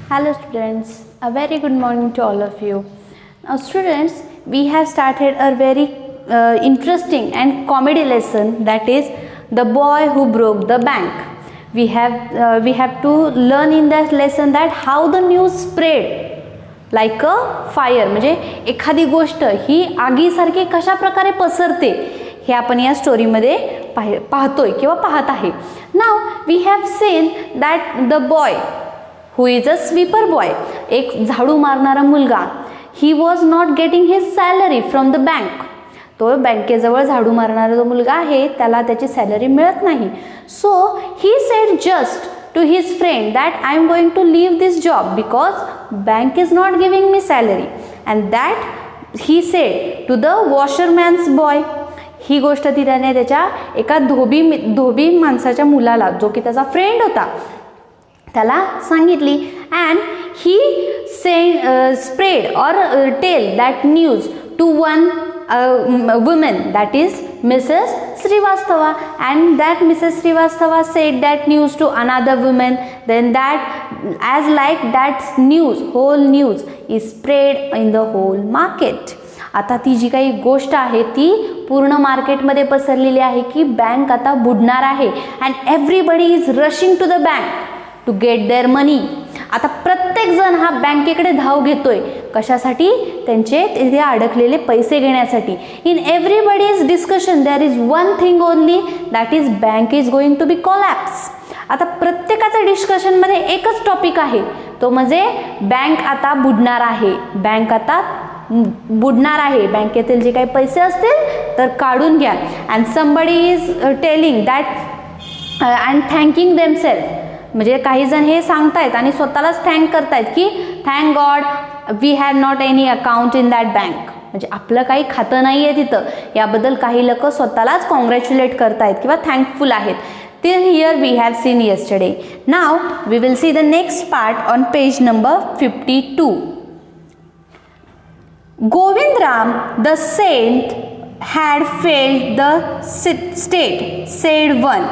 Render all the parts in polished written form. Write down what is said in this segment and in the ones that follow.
Hello students, a very good morning to all of you. Now students, we have started a very interesting and comedy lesson, that is the boy who broke the bank. We have to learn in that lesson that how the news spread like a fire. म्हणजे एखादी गोष्ट ही आगीसारखी कशा प्रकारे पसरते हे आपण या स्टोरीमध्ये पाहतोय किंवा पाहत आहे. Now we have seen that the boy who is a sweeper boy, एक झाडू मारणारा मुलगा, he was not getting his salary from the bank. तो बँकेजवळ झाडू मारणारा जो मुलगा आहे त्याला त्याची सॅलरी मिळत नाही. So he said just to his friend that I am going to leave this job because bank is not giving me salary, and that he said to the washerman's boy. ही गोष्ट ती त्याने त्याच्या एका धोबी माणसाच्या मुलाला, जो की त्याचा फ्रेंड होता, त्याला सांगितली. And he spread or tell that news to one woman, that is Mrs Shrivastava. And that Mrs Shrivastava said that news to another woman. Then that as like that news, whole news is spread in the whole market. आता ती जी काही गोष्ट आहे ती पूर्ण मार्केटमध्ये पसरलेली आहे की बँक आता बुडणार आहे. And everybody is rushing to the bank to get their money. आता प्रत्येकजण हा बँकेकडे धाव घेतोय. कशासाठी? त्यांचे तिथे अडकलेले पैसे घेण्यासाठी. In everybody's discussion there is one thing only, that is bank is going to be collapse. आता प्रत्येकाच्या डिस्कशनमध्ये एकच टॉपिक आहे, तो म्हणजे बँक आता बुडणार आहे. बँक आता बुडणार आहे. बँकेतील जे काही पैसे असतील तर काढून घ्या. And somebody is telling that and thanking themselves. म्हणजे काही जण हे सांगतायत आणि स्वतःलाच थँक करतायत की thank God we have not any account in that bank. म्हणजे आपलं काही खातं नाही आहे तिथं. याबद्दल काही लोक स्वतःलाच कॉंग्रॅच्युलेट करतायत किंवा थँकफुल आहेत. Till here we have seen yesterday. Now we will see the next part on page number 52. Govindram the saint had failed the state, said one.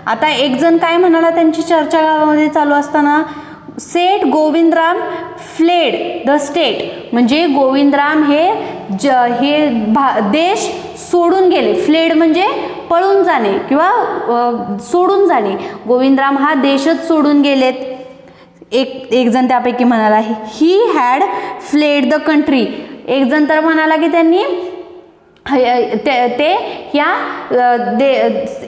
आता एक जण काय म्हणाला, त्यांची चर्चा गावामध्ये चालू असताना, सेठ गोविंदराम फ्लेड द स्टेट. म्हणजे गोविंदराम हे देश सोडून गेले. फ्लेड म्हणजे पळून जाणे किंवा सोडून जाणे. गोविंदराम हा देशच सोडून गेलेत. एक जण त्यापैकी म्हणाला he had fled the country. एक जण तर म्हणाला की त्यांनी ते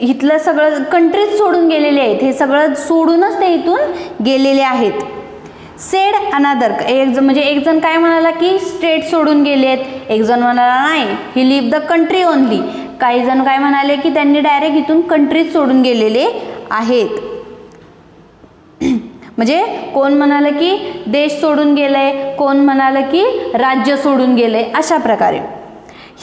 इथलं सगळं कंट्रीज सोडून गेलेले आहेत. हे सगळं सोडूनच ते इथून गेलेले आहेत. सेड अनादर. एक जण काय म्हणाला की स्टेट सोडून गेलेत. एक जण म्हणाला नाही, ही लिव्ह द कंट्री ओनली. काही जण काय म्हणाले की त्यांनी डायरेक्ट इथून कंट्रीज सोडून गेलेले आहेत. म्हणजे कोण म्हणालं की देश सोडून गेलंय, कोण म्हणालं की राज्य सोडून गेलंय. अशा प्रकारे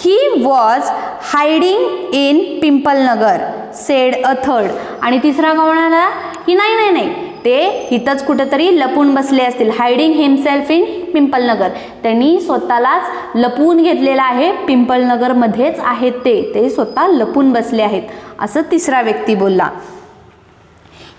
he was hiding in Pimpalnagar, said a third. आणि तिसरा का म्हणाला की नाही नाही ते इथंच कुठेतरी लपून बसले असतील. Hiding himself in Pimpalnagar. त्यांनी स्वतःलाच लपवून घेतलेलं आहे. पिंपलनगरमध्येच आहेत ते स्वतः लपून बसले आहेत, असं तिसरा व्यक्ती बोलला.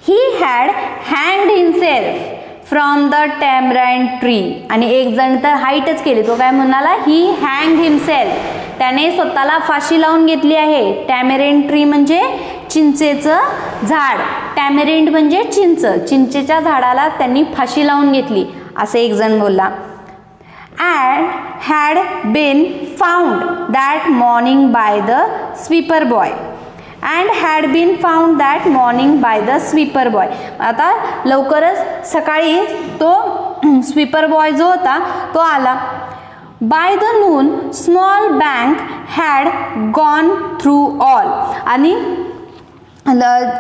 ही हॅड हँग्ड himself from the tamarind tree. आणि एक जण तर हाईटच केली. तो काय म्हणाला, ही हँग्ड हिमसेल्फ. त्याने स्वतःला फाशी लावून घेतली आहे. टॅमरेंट ट्री म्हणजे चिंचेचं झाड. टॅमरेंट म्हणजे चिंच. चिंचेच्या झाडाला त्यांनी फाशी लावून घेतली, असे एक जण बोलला. And had been found that morning by the sweeper boy. And had been found that morning by the sweeper boy. आता लवकरच सकाळी तो स्वीपर बॉय जो होता तो आला. By the Noon small bank had gone through all. आणि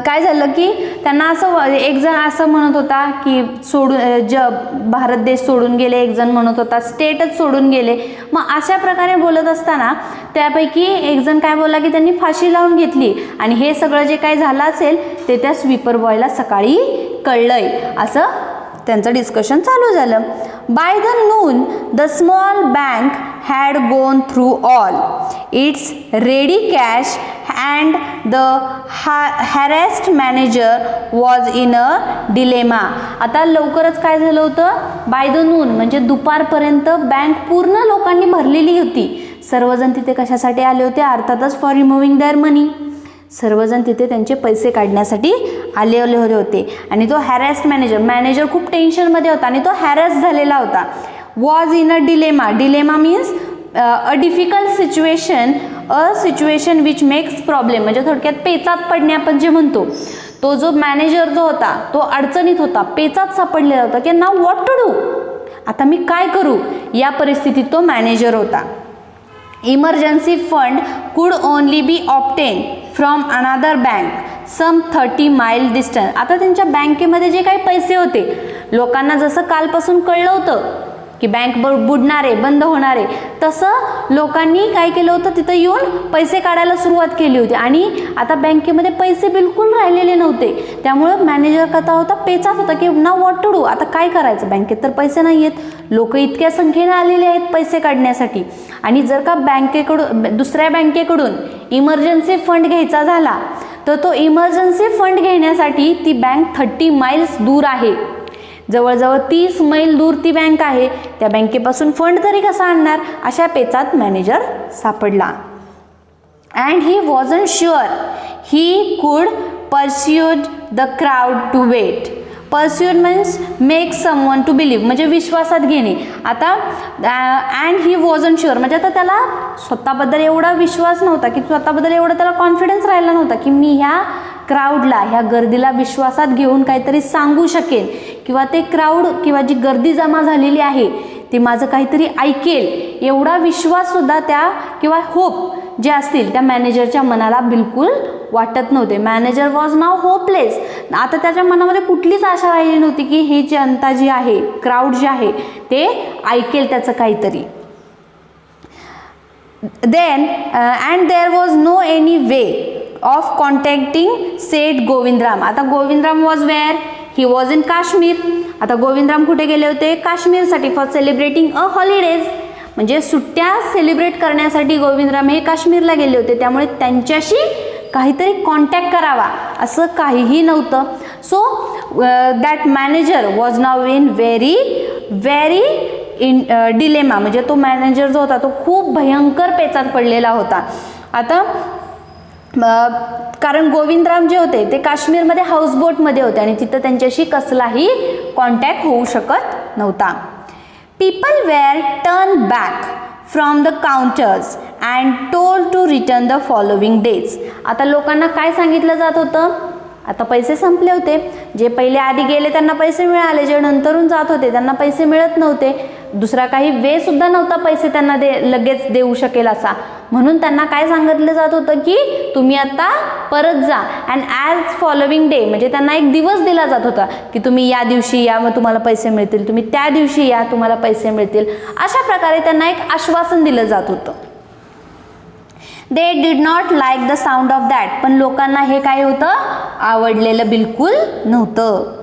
काय झालं की त्यांना असं, एक जण असं म्हणत होता की भारत देश सोडून गेले. एक जण म्हणत होता स्टेटच सोडून गेले. मग अशा प्रकारे बोलत असताना त्यापैकी एक जण काय बोलला की त्यांनी फाशी लावून घेतली. आणि हे सगळं जे काय झालं असेल ते त्या स्वीपर बॉयला सकाळी कळलंय, असं त्यांचं डिस्कशन चालू झालं. By the Noon the small bank had gone through all its ready cash and the harassed manager was in a dilemma. आता लवकरच काय झालं होतं, बाय द नून म्हणजे दुपारपर्यंत बँक पूर्ण लोकांनी भरलेली होती. सर्वजण तिथे कशासाठी आले होते, अर्थातच फॉर रिमुव्हिंग देअर मनी. सर्वजण तिथे त्यांचे पैसे काढण्यासाठी आलेले होते. आणि तो हॅरेस्ड मॅनेजर खूप टेन्शनमध्ये होता आणि तो हॅरेस झालेला होता. Was in a dilemma. Dilemma means a difficult situation, a situation which makes problem, म्हणजे थोडक्यात पेचात पडणे आपण जे म्हणतो. तो जो मॅनेजर जो होता तो अडचणीत होता, पेचात सापडलेला होता की नाव व्हॉट टू डू, आता मी काय करू, या परिस्थितीत तो मॅनेजर होता. Emergency fund could only be obtain from another bank some 30 mile distance. आता त्यांच्या बँकेमध्ये जे काही पैसे होते, लोकांना जसं कालपासून कळलं होतं की बँक बुडणार आहे, बंद होणार आहे, तसं लोकांनी काय केलं होतं, तिथं येऊन पैसे काढायला सुरुवात केली होती. आणि आता बँकेमध्ये पैसे बिलकुल राहिलेले नव्हते. त्यामुळं मॅनेजर कथा होता, पेचात होता की नाव व्हॉट टू डू, आता काय करायचं, बँकेत तर पैसे नाही आहेत, लोक इतक्या संख्येने आलेले आहेत पैसे काढण्यासाठी. आणि जर का बँकेकडून दुसऱ्या बँकेकडून इमर्जन्सी फंड घ्यायचा झाला तर तो इमर्जन्सी फंड घेण्यासाठी ती बँक 30 माइल्स दूर आहे, जवळजवळ 30 मैल दूर ती बँक आहे. त्या बँकेपासून फंड तरी कसा आणणार, अशा पेचात मॅनेजर सापडला. And he wasn't sure he could persuade the crowd to wait. Persuade means make someone to believe, म्हणजे विश्वासात घेणे. आता अँड ही वॉजंट शुअर म्हणजे आता त्याला स्वतःबद्दल एवढा विश्वास नव्हता, की स्वतःबद्दल एवढा त्याला कॉन्फिडन्स राहिला नव्हता की मी ह्या क्राऊडला, ह्या गर्दीला विश्वासात घेऊन काहीतरी सांगू शकेन, किंवा ते क्राऊड किंवा जी गर्दी जमा झालेली आहे ती माझं काहीतरी ऐकेल, एवढा विश्वाससुद्धा त्या किंवा होप जे असतील त्या मॅनेजरच्या मनाला बिलकुल वाटत नव्हते. Manager was now hopeless. आता त्याच्या मनामध्ये कुठलीच आशा राहिली नव्हती की ही जनता जी आहे, क्राऊड जे आहे ते ऐकेल त्याचं काहीतरी. Then and there was no any way of contacting Seth Govindram. आता Govindram was where, he was in Kashmir. आता गोविंदराम कुठे गेले होते, काश्मीरसाठी, फॉर सेलिब्रेटिंग अ हॉलिडेज, म्हणजे सुट्ट्या सेलिब्रेट करण्यासाठी गोविंदराम हे काश्मीरला गेले होते. त्यामुळे त्यांच्याशी काहीतरी कॉन्टॅक्ट करावा असं काहीही नव्हतं. So that manager was now in very in dilemma, म्हणजे तो मॅनेजर जो होता तो खूप भयंकर पेचात पडलेला होता. आता कारण गोविंदराम जे होते ते काश्मीरमध्ये हाऊसबोटमध्ये होते आणि तिथं त्यांच्याशी कसलाही कॉन्टॅक्ट होऊ शकत नव्हता. People were turn back from the counters and told to return the following days. आता लोकांना काय सांगितलं जात होतं, आता पैसे संपले होते, जे पहिले आधी गेले त्यांना पैसे मिळाले, जे नंतरून जात होते त्यांना पैसे मिळत नव्हते, दुसरा काही वे सुद्धा नव्हता पैसे त्यांना लगेच देऊ शकेल असा. म्हणून त्यांना काय सांगितलं जात होतं की तुम्ही आता परत जा. अँड ॲज फॉलोविंग डे म्हणजे त्यांना एक दिवस दिला जात होता की तुम्ही या दिवशी या मग तुम्हाला पैसे मिळतील, तुम्ही त्या दिवशी या तुम्हाला पैसे मिळतील, अशा प्रकारे त्यांना एक आश्वासन दिलं जात होतं. They did not like the sound of that. पण लोकांना हे काय होतं, आवडलेलं बिलकुल नव्हतं.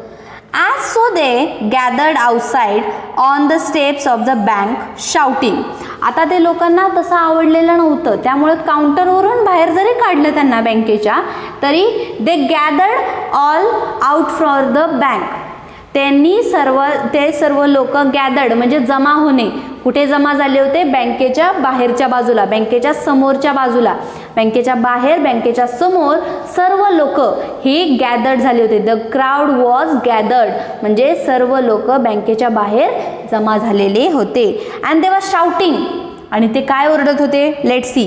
As so they gathered outside on the steps of the bank shouting. आता ते लोकांना तसं आवडलेलं नव्हतं, त्यामुळे काउंटरवरून बाहेर जरी काढलं त्यांना बँकेच्या, तरी they gathered all out from the bank. ते सर्व लोक गॅदर्ड म्हणजे जमा होणे. कुठे जमा झाले होते, बँकेच्या बाहेरच्या बाजूला, बँकेच्या समोरच्या बाजूला, बँकेच्या बाहेर, बँकेच्या समोर सर्व लोक हे गॅदर्ड झाले होते. द क्राऊड वॉज गॅदर्ड म्हणजे सर्व लोक बँकेच्या बाहेर जमा झालेले होते. अँड दे वर शाउटिंग, आणि ते काय ओरडत होते, let's see.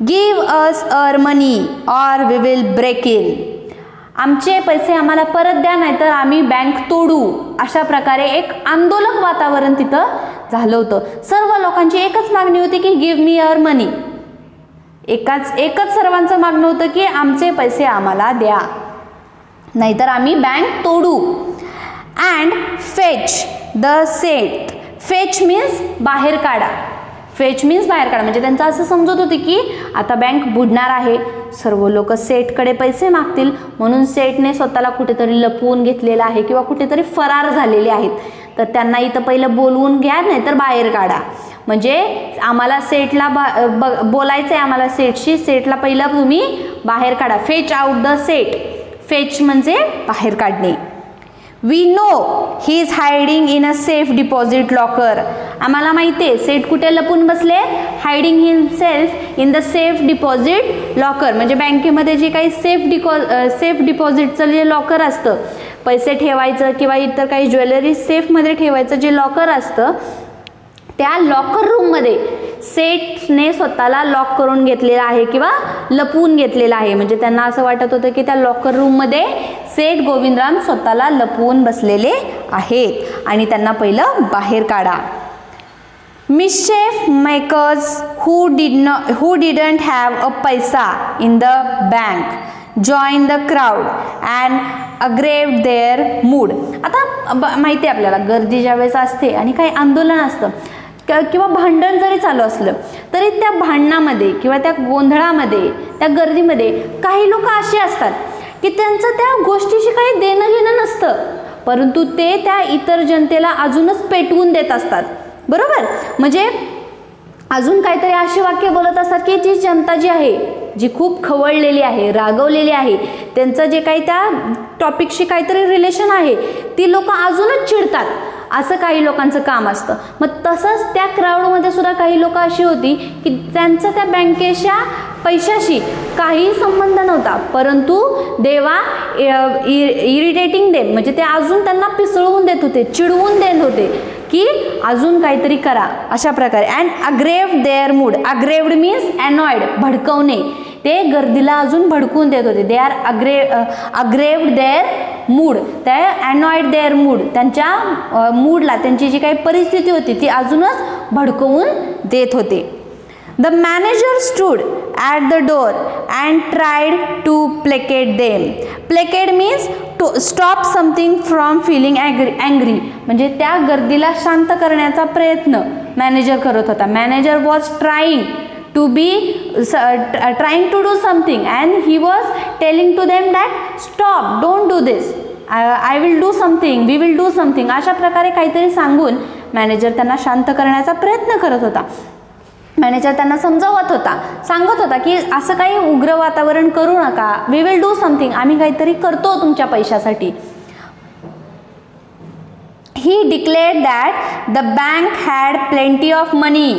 Give us our money or we will break in. आमचे पैसे आम्हाला परत द्या, नाहीतर आम्ही बँक तोडू. अशा प्रकारे एक आंदोलक वातावरण तिथं झालं होतं. सर्व लोकांची एकच मागणी होती की गिव्ह मी युअर मनी. एकच सर्वांचं मागणं होतं की आमचे पैसे आम्हाला द्या, नाहीतर आम्ही बँक तोडू. And fetch the Seth. Fetch means बाहेर काढा. फेच मीन्स बाहेर काढा म्हणजे त्यांचं असं समजत होते की आता बँक बुडणार आहे, सर्व लोक सेठकडे पैसे मागतील, म्हणून सेठने स्वतःला कुठेतरी लपवून घेतलेलं आहे किंवा कुठेतरी फरार झालेले आहेत. तर त्यांना इथं पहिलं बोलवून घ्या, नाही तर बाहेर काढा. म्हणजे आम्हाला सेटला बोलायचं आहे, आम्हाला सेटशी, सेटला पहिलं तुम्ही बाहेर काढा. Fetch out the Seth. Fetch म्हणजे बाहेर काढणे. We know he is hiding in a safe deposit locker. आम्हाला माहिती आहे सेट कुठे लपून बसले, hiding himself in the safe deposit locker. म्हणजे बँकेमध्ये जे काही सेफ डिपॉझिटचं जे लॉकर असतं, पैसे ठेवायचं किंवा इतर काही ज्वेलरी सेफमध्ये ठेवायचं जे लॉकर असतं, त्या लॉकर रूममध्ये सेटने स्वतःला लॉक करून घेतलेला आहे किंवा लपवून घेतलेला आहे. म्हणजे त्यांना असं वाटत होतं की त्या लॉकर रूममध्ये सेठ गोविंदराम स्वतःला लपवून बसलेले आहेत आणि त्यांना पहिलं बाहेर काढा. Mischief makers who didn't have a paisa in the bank join the crowd and aggravated their mood. आता माहिती आहे आपल्याला गर्दी ज्यावेळेस असते आणि काही आंदोलन असतं किंवा भांडण जरी चालू असलं तरी त्या भांडणामध्ये किंवा त्या गोंधळामध्ये, त्या गर्दीमध्ये काही लोक असे असतात की त्यांचं त्या गोष्टीशी काही देणं घेणं नसतं, परंतु ते त्या इतर जनतेला अजूनच पेटवून देत असतात. बरोबर. म्हणजे अजून काहीतरी अशी वाक्य बोलत असतात की जी जनता जी आहे, जी खूप खवळलेली आहे, रागवलेली आहे, त्यांचं जे काही त्या टॉपिकशी काहीतरी रिलेशन आहे, ती लोक अजूनच चिडतात. असं काही लोकांचं काम असतं. मग तसंच त्या क्राऊडमध्ये सुद्धा काही लोक अशी होती की त्यांचा त्या बँकेच्या पैशाशी काही संबंध नव्हता, परंतु देवा इरिटेटिंग देम, म्हणजे ते अजून त्यांना पिसळवून देत होते, चिडवून देत होते की अजून काहीतरी करा, अशा प्रकारे. And aggravated their mood. Aggravated means annoyed, भडकवणे. ते गर्दीला अजून भडकवून देत होते. They are aggravated their mood. ते अनॉइड देअर मूड, त्यांच्या मूडला, त्यांची जी काही परिस्थिती होती ती अजूनच भडकवून देत होते. The manager stood at the door and tried to placate them. Placate means to stop something from feeling angry. म्हणजे त्या गर्दीला शांत करण्याचा प्रयत्न मॅनेजर करत होता. Manager was trying to do something and he was telling to them that stop, don't do this, I will do something, we will do something. अशा प्रकारे काहीतरी सांगून मॅनेजर त्यांना शांत करण्याचा प्रयत्न करत होता. मॅनेजर त्यांना समजावत होता, सांगत होता की असं काही उग्र वातावरण करू नका, वी विल डू समथिंग, आम्ही काहीतरी करतो तुमच्या पैशासाठी. He declared that the bank had plenty of money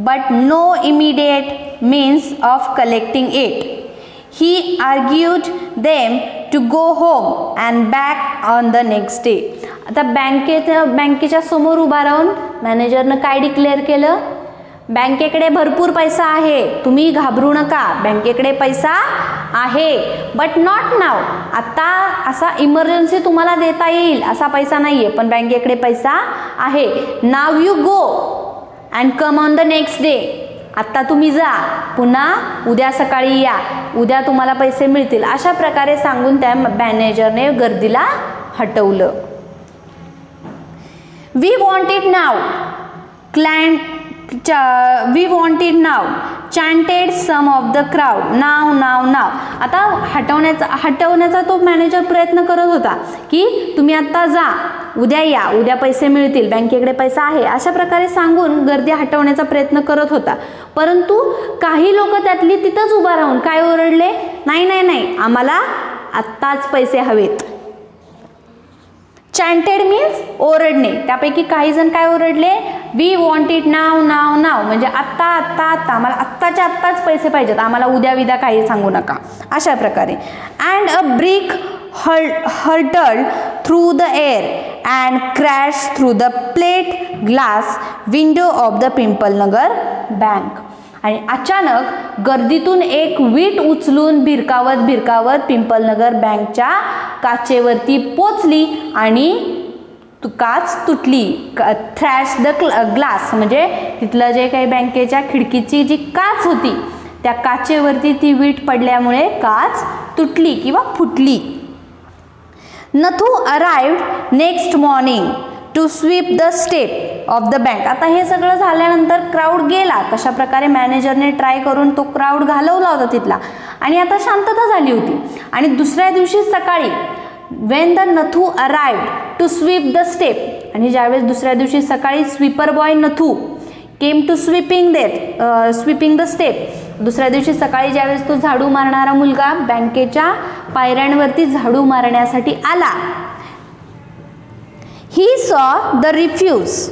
but no immediate means of collecting it. He argued them to go home and back on the next day. आता बँकेच्या समोर उभा राहून मॅनेजरनं काय डिक्लेअर केलं? बँकेकडे भरपूर पैसा आहे, तुम्ही घाबरू नका, बँकेकडे पैसा आहे, बट नॉट नाव. आता असा इमर्जन्सी तुम्हाला देता येईल असा पैसा नाहीये, पण बँकेकडे पैसा आहे. Now you go and come on the next day. आत्ता तुम्ही जा, पुन्हा उद्या सकाळी या, उद्या तुम्हाला पैसे मिळतील, अशा प्रकारे सांगून त्या मॅनेजरने गर्दीला हटवलं. We want it now we want it now chanted some of the crowd. Now now now. आता हटवण्याचा तो मॅनेजर प्रयत्न करत होता की तुम्ही आत्ता जा, उद्या या, उद्या पैसे मिळतील, बँकेकडे पैसा आहे, अशा प्रकारे सांगून गर्दी हटवण्याचा प्रयत्न करत होता. परंतु काही लोक त्यातली तिथंच उभा राहून काय ओरडले? नाही नाही नाही, आम्हाला आत्ताच पैसे हवेत. चॅन्टेड मीन्स ओरडणे. त्यापैकी काही जण काय ओरडले? We want it now now नाव, म्हणजे आत्ता आत्ता आत्ता, आम्हाला आत्ताच्या आत्ताच पैसे पाहिजेत, आम्हाला उद्या विद्या काही सांगू नका, अशा प्रकारे. And a brick hurtled through the air and crashed through the plate glass window of the Pimpalnagar bank. आणि अचानक गर्दीतून एक वीट उचलून भिरकावत पिंपलनगर बँकच्या काचेवरती पोचली आणि काच तुटली. थ्रॅश द ग्लास, म्हणजे तिथलं जे काही बँकेच्या खिडकीची जी काच होती त्या काचेवरती ती वीट पडल्यामुळे काच तुटली किंवा फुटली. Nathu arrived next morning to sweep the step of the bank. आता हे सगळं झाल्यानंतर क्राऊड गेला. कशा प्रकारे मॅनेजरने ट्राय करून तो क्राऊड घालवला होता तिथला आणि आता शांतता झाली होती. आणि दुसऱ्या दिवशी सकाळी when the Nathu arrived to sweep the step, आणि ज्यावेळेस दुसऱ्या दिवशी सकाळी sweeper boy Nathu came to sweeping the step, दुसऱ्या दिवशी सकाळी ज्यावेळेस तो झाडू मारणारा मुलगा बँकेच्या पायऱ्यांवरती झाडू मारण्यासाठी आला, he saw the refuse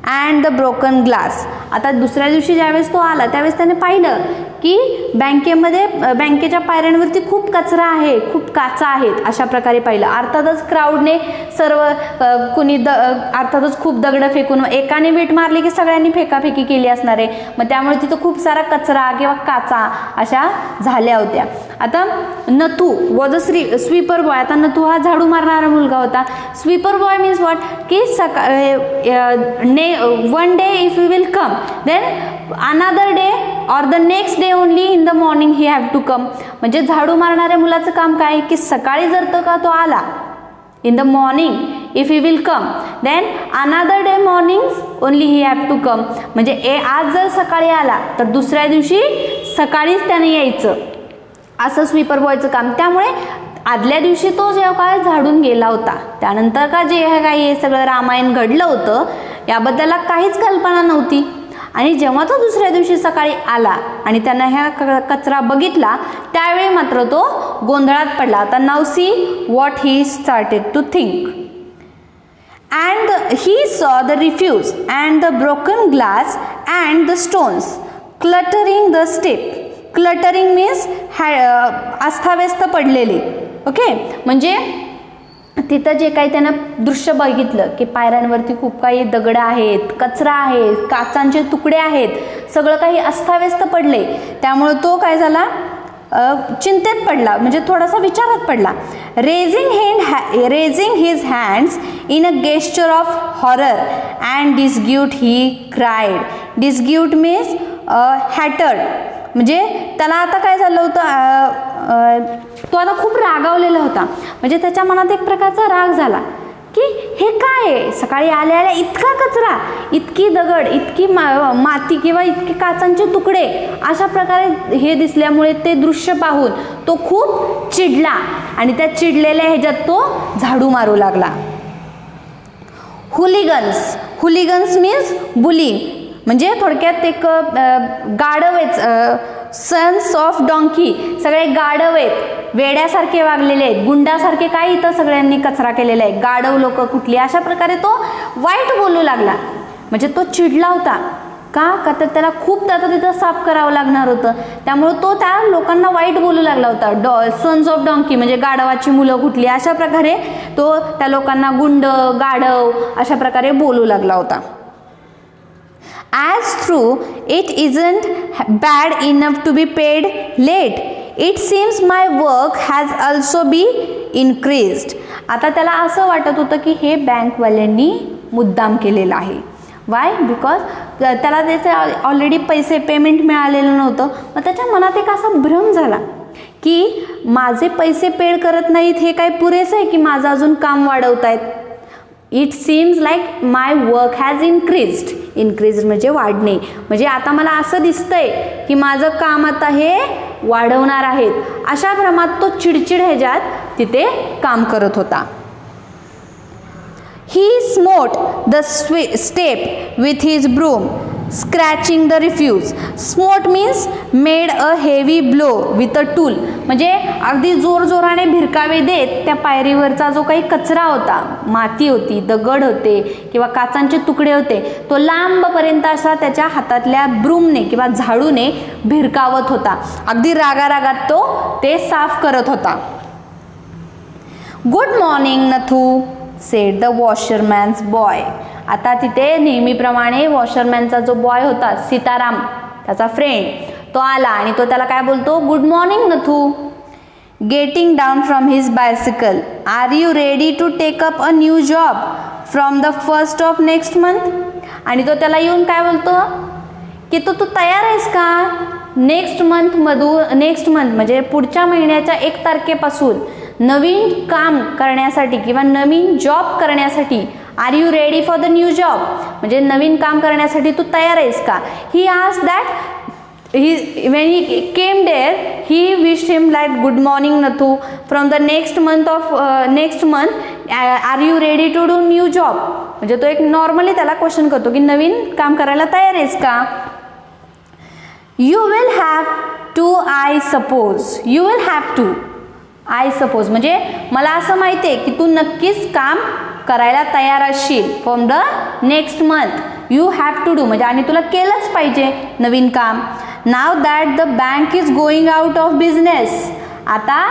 and the broken glass. आता दुसऱ्या दिवशी ज्यावेळेस तो आला त्यावेळेस त्याने पाहिलं की बँकेच्या पायऱ्यांवरती खूप कचरा आहे, खूप काचा आहेत, अशा प्रकारे पाहिलं. अर्थातच क्राऊडने सर्व अर्थातच खूप दगडं फेकून, एकाने वीट मारली की सगळ्यांनी फेकाफेकी केली असणार आहे, मग त्यामुळे तिथं खूप सारा कचरा किंवा काचा अशा झाल्या होत्या. आता Nathu was a sweeper boy. आता नथू हा झाडू मारणारा मुलगा होता. स्वीपर बॉय मीन्स व्हॉट, की one day if you will come then another day और the next day only in the morning he have to come. म्हणजे झाडू मारणाऱ्या मुलाचं काम काय की सकाळी जर तो आला in the morning if he will come then another day morning only he have to come. म्हणजे आज जर सकाळी आला तर दुसऱ्या दिवशी सकाळीच त्याने यायचं, असं स्वीपर बॉयचं काम. त्यामुळे आदल्या दिवशी तो जेव्हा काय झाडून गेला होता, त्यानंतर का जे काही हे सगळं रामायण घडलं होतं याबद्दल काहीच कल्पना नव्हती. आणि जेव्हा तो दुसऱ्या दिवशी सकाळी आला आणि त्यानं ह्या कचरा बघितला त्यावेळी मात्र तो गोंधळात पडला. आता now see what he started to think. And he saw the refuse and the broken glass and the stones cluttering the step. Cluttering means अस्ताव्यस्त पडलेली. ओके, म्हणजे तिथं जे काही त्यानं दृश्य बघितलं की पायऱ्यांवरती खूप काही दगडं आहेत, कचरा आहे, काचांचे तुकडे आहेत, सगळं काही अस्ताव्यस्त पडले. त्यामुळे तो काय झाला, चिंतेत पडला, म्हणजे थोडासा विचारात पडला. Raising his hands in a gesture of horror and disgust he cried. Disgust means hatred. म्हणजे त्याला आता काय झालं होतं, तो आता खूप रागावलेला होता. म्हणजे त्याच्या मनात एक प्रकारचा राग झाला की हे काय आहे, सकाळी आल्या आल्या इतका कचरा, इतकी दगड, इतकी माती किंवा इतके काचांचे तुकडे, अशा प्रकारे हे दिसल्यामुळे ते दृश्य पाहून तो खूप चिडला आणि त्या चिडलेल्या ह्याच्यात तो झाडू मारू लागला. हुलिगन्स मीन्स बुली. म्हणजे थोडक्यात एक गाढव आहेत, सन्स ऑफ डॉंकी, सगळे गाढव आहेत, वेड्यासारखे वागलेले आहेत, गुंडासारखे काय इथं सगळ्यांनी कचरा केलेला आहे, गाढव लोक कुठली, अशा प्रकारे तो वाईट बोलू लागला. म्हणजे तो चिडला होता का तर त्याला खूप आता तिथं साफ करावं लागणार होतं, त्यामुळे तो त्या लोकांना वाईट बोलू लागला होता. सन्स ऑफ डॉंकी म्हणजे गाढवाची मुलं कुठली, अशा प्रकारे तो त्या लोकांना गुंड, गाढव अशा प्रकारे बोलू लागला होता. As true it isn't bad enough to be paid late, it seems my work has also been increased. आता त्याला असं वाटत होतं की हे बँकवाल्यांनी मुद्दाम केलेलं आहे. वाय? बिकॉज त्याला त्याचे ऑलरेडी पेमेंट मिळालेलं नव्हतं. मग त्याच्या मनात एक असा भ्रम झाला की माझे पैसे पेड करत नाहीत, हे काय पुरेसं आहे की माझं अजून काम वाढवत आहेत. It seems like my work has increased. Increase म्हणजे वाढणे. म्हणजे आता मला असं दिसतंय की माझं काम आता हे वाढवणार आहेत, अशा भ्रमात तो चिडचिड ह्याच्यात तिथे काम करत होता. He smote the step with his broom scratching the refuse. Smote means made a heavy blow with a tool. म्हणजे अगदी जोरजोराने भिरकावे देत त्या पायरीवरचा जो काही कचरा होता, माती होती, दगड होते किंवा काचांचे तुकडे होते, तो लांबपर्यंत असा त्याच्या हातातल्या ब्रूमने किंवा झाडूने भिरकावत होता. अगदी रागारागात तो ते साफ करत होता. Good morning Nathu said the washerman's boy. आता तिथे नेहमीप्रमाणे वॉशरमॅनचा जो बॉय होता सीताराम, त्याचा फ्रेंड, तो आला आणि तो त्याला काय बोलतो, good morning Nathu. Getting down from his bicycle, are you ready to take up a new job from the 1st of next month. आणि तो त्याला येऊन काय बोलतो की तू तयार आहेस का नेक्स्ट मंथ म्हणजे पुढच्या महिन्याच्या 1 तारखेपासून नवीन काम करण्यासाठी किंवा नवीन जॉब करण्यासाठी. Are you ready for the new job म्हणजे नवीन काम करण्यासाठी तू तयार आहेस का. He asked that when he came there he wished him like good morning Nathu from the next month are you ready to do new job, म्हणजे तो एक नॉर्मली त्याला क्वेश्चन करतो की नवीन काम करायला तयार आहेस का. You will have to I suppose, you will have to I suppose म्हणजे मला असं माहिती आहे की तू नक्कीच काम करायला तयार असशील from the next month. You have to do म्हणजे आणि तुला केलंच पाहिजे नवीन काम. Now that the bank is going out of business, आता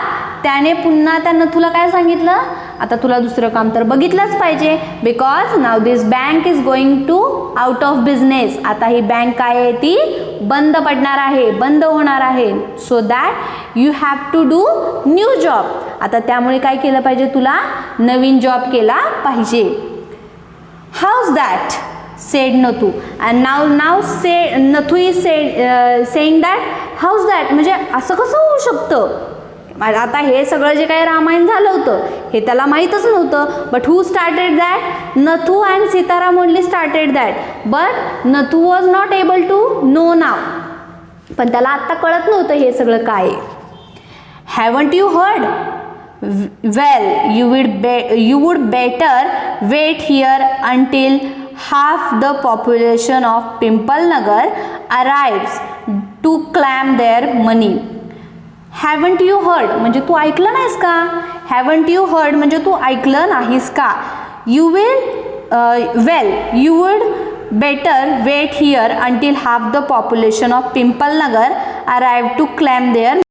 त्याने पुन्हा त्या नथूला काय सांगितलं, आता तुला दुसरं काम तर बघितलंच पाहिजे, because now this bank is going to out of business, आता ही बँक काय आहे ती बंद पडणार आहे, बंद होणार आहे. So that you have to do new job, आता त्यामुळे काय केलं पाहिजे, तुला नवीन जॉब केला पाहिजे. House that sed Nathu, and now say Nathu is saying that house that म्हणजे असं कसं होऊ शकतं. आता हे सगळं जे काही रामायण झालं होतं हे त्याला माहीतच नव्हतं. But who started that, Nathu and Sitaram only started that, but Nathu was not able to know now, पण त्याला आत्ता कळत नव्हतं हे सगळं काय. Haven't you heard, well you would better wait here until half the population of Pimpalnagar arrives to claim their money. Haven't you heard म्हणजे तू ऐकलं नाहीस का. Haven't you heard म्हणजे तू ऐकलं नाहीस का. You will well you would better wait here until half the population of Pimpalnagar arrive to claim their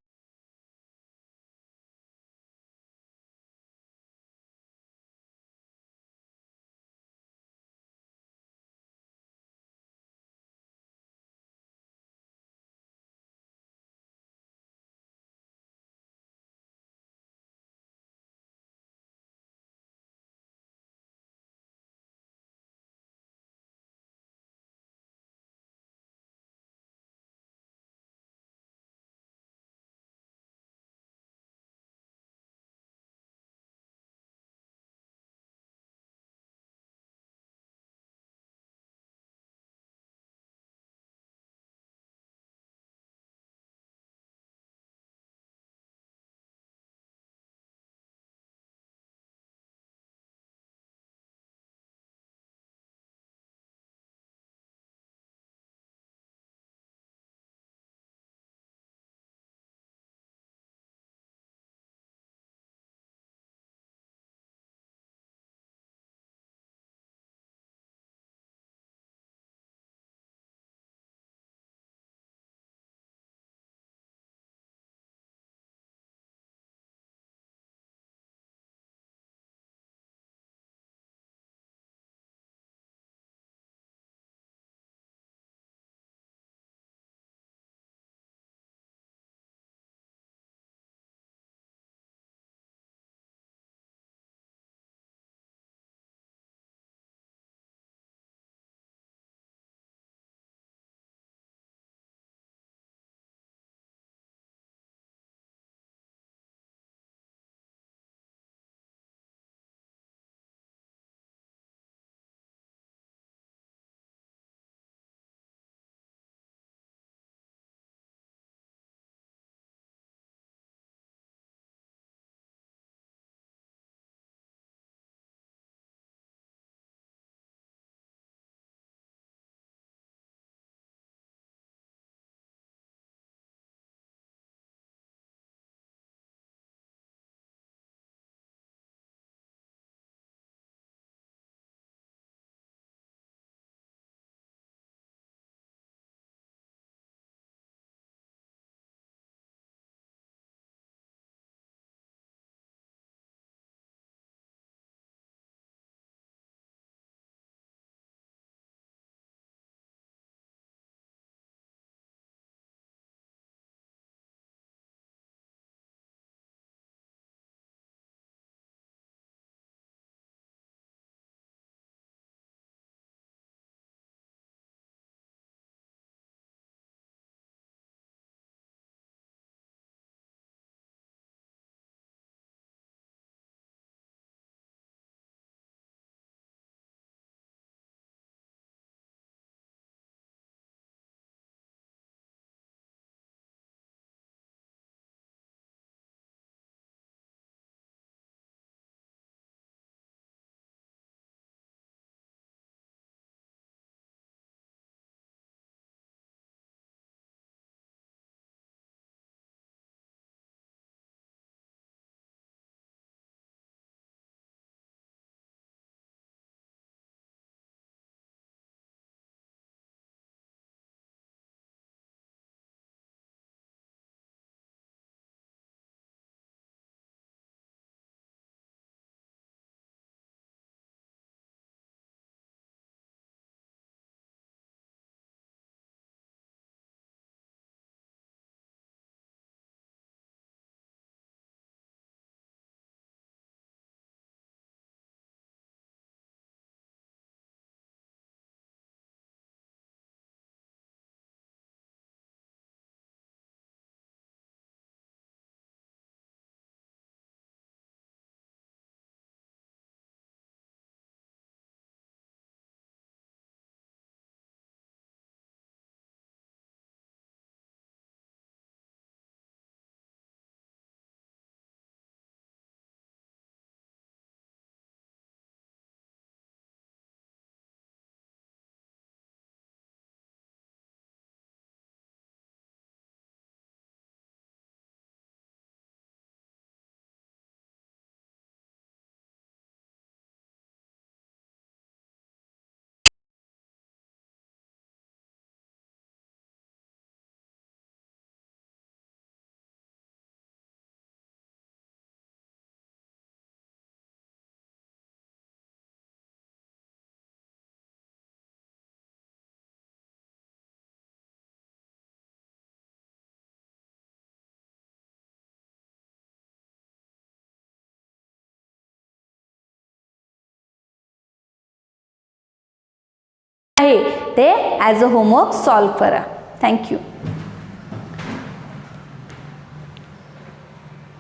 आहे ते ॲज अ होमवर्क सॉल्व करा. थँक्यू.